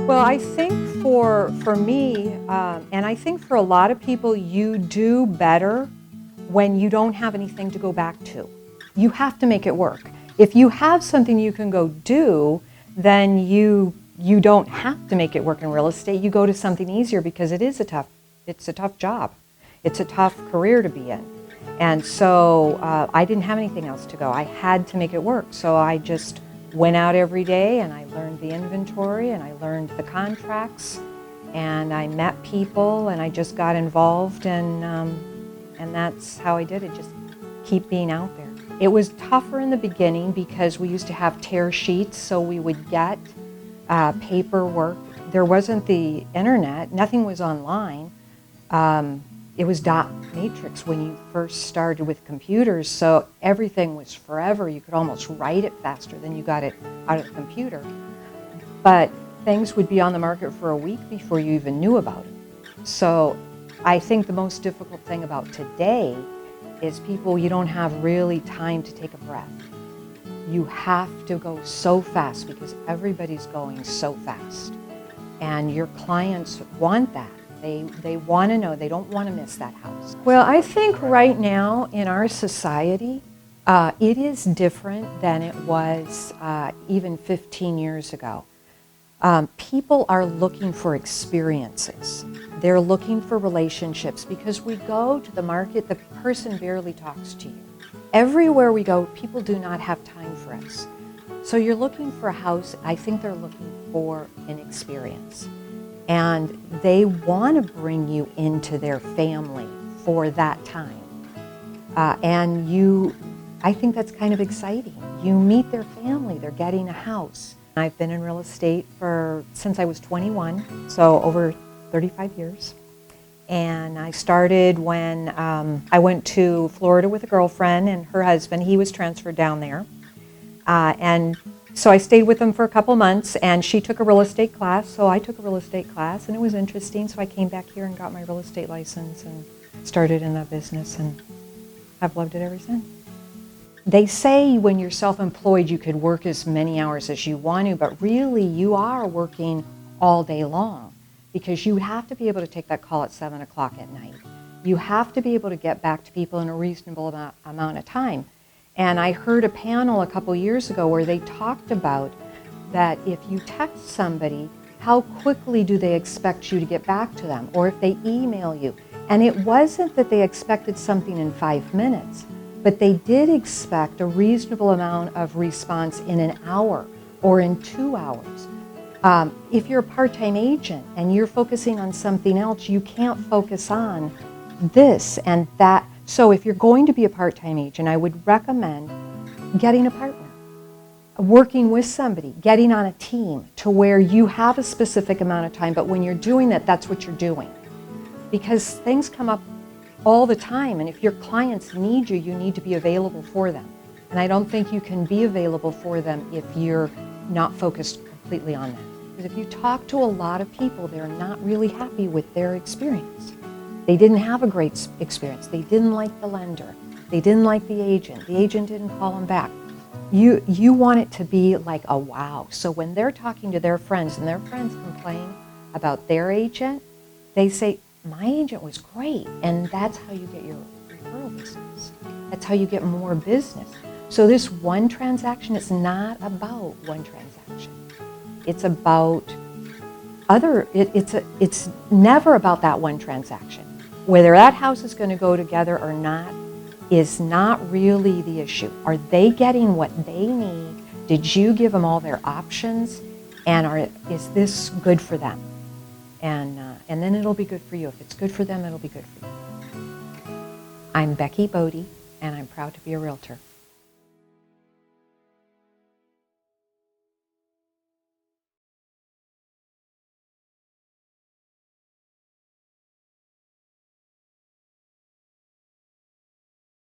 Well, I think for me, and I think for a lot of people, you do better when you don't have anything to go back to. You have to make it work. If you have something you can go do, then you don't have to make it work in real estate. You go to something easier because it's a tough job. It's a tough career to be in. And so I didn't have anything else to go. I had to make it work. So I just went out every day and I learned the inventory and I learned the contracts and I met people and I just got involved and that's how I did it, just keep being out there. It was tougher in the beginning because we used to have tear sheets, so we would get paperwork. There wasn't the internet, nothing was online. It was dot matrix when you first started with computers, so everything was forever. You could almost write it faster than you got it out of the computer. But things would be on the market for a week before you even knew about it. So I think the most difficult thing about today is people, you don't have really time to take a breath. You have to go so fast because everybody's going so fast. And your clients want that. They want to know, they don't want to miss that house. Well, I think right now in our society, it is different than it was even 15 years ago. People are looking for experiences. They're looking for relationships because we go to the market, the person barely talks to you. Everywhere we go, people do not have time for us. So you're looking for a house, I think they're looking for an experience. And they want to bring you into their family for that time. I think that's kind of exciting. You meet their family, they're getting a house. I've been in real estate since I was 21, so over 35 years. And I started when I went to Florida with a girlfriend and her husband, he was transferred down there. And so I stayed with them for a couple months and she took a real estate class, so I took a real estate class and it was interesting. So I came back here and got my real estate license and started in that business and I've loved it ever since. They say when you're self-employed you could work as many hours as you want to, but really you are working all day long because you have to be able to take that call at 7 o'clock at night. You have to be able to get back to people in a reasonable amount of time. And I heard a panel a couple years ago where they talked about that if you text somebody, how quickly do they expect you to get back to them? Or if they email you. And it wasn't that they expected something in 5 minutes, but they did expect a reasonable amount of response in an hour or in 2 hours. If you're a part-time agent and you're focusing on something else, you can't focus on this and that. So if you're going to be a part-time agent, I would recommend getting a partner, working with somebody, getting on a team to where you have a specific amount of time, but when you're doing that, that's what you're doing. Because things come up all the time, and if your clients need you, you need to be available for them. And I don't think you can be available for them if you're not focused completely on that. Because if you talk to a lot of people, they're not really happy with their experience. They didn't have a great experience. They didn't like the lender. They didn't like the agent. The agent didn't call them back. You want it to be like a wow. So when they're talking to their friends and their friends complain about their agent, they say, my agent was great. And that's how you get your referral business. That's how you get more business. So this one transaction, it's not about one transaction. It's about it's never about that one transaction. Whether that house is going to go together or not is not really the issue. Are they getting what they need? Did you give them all their options? And is this good for them? And then it'll be good for you. If it's good for them, it'll be good for you. I'm Becky Bode, and I'm proud to be a realtor.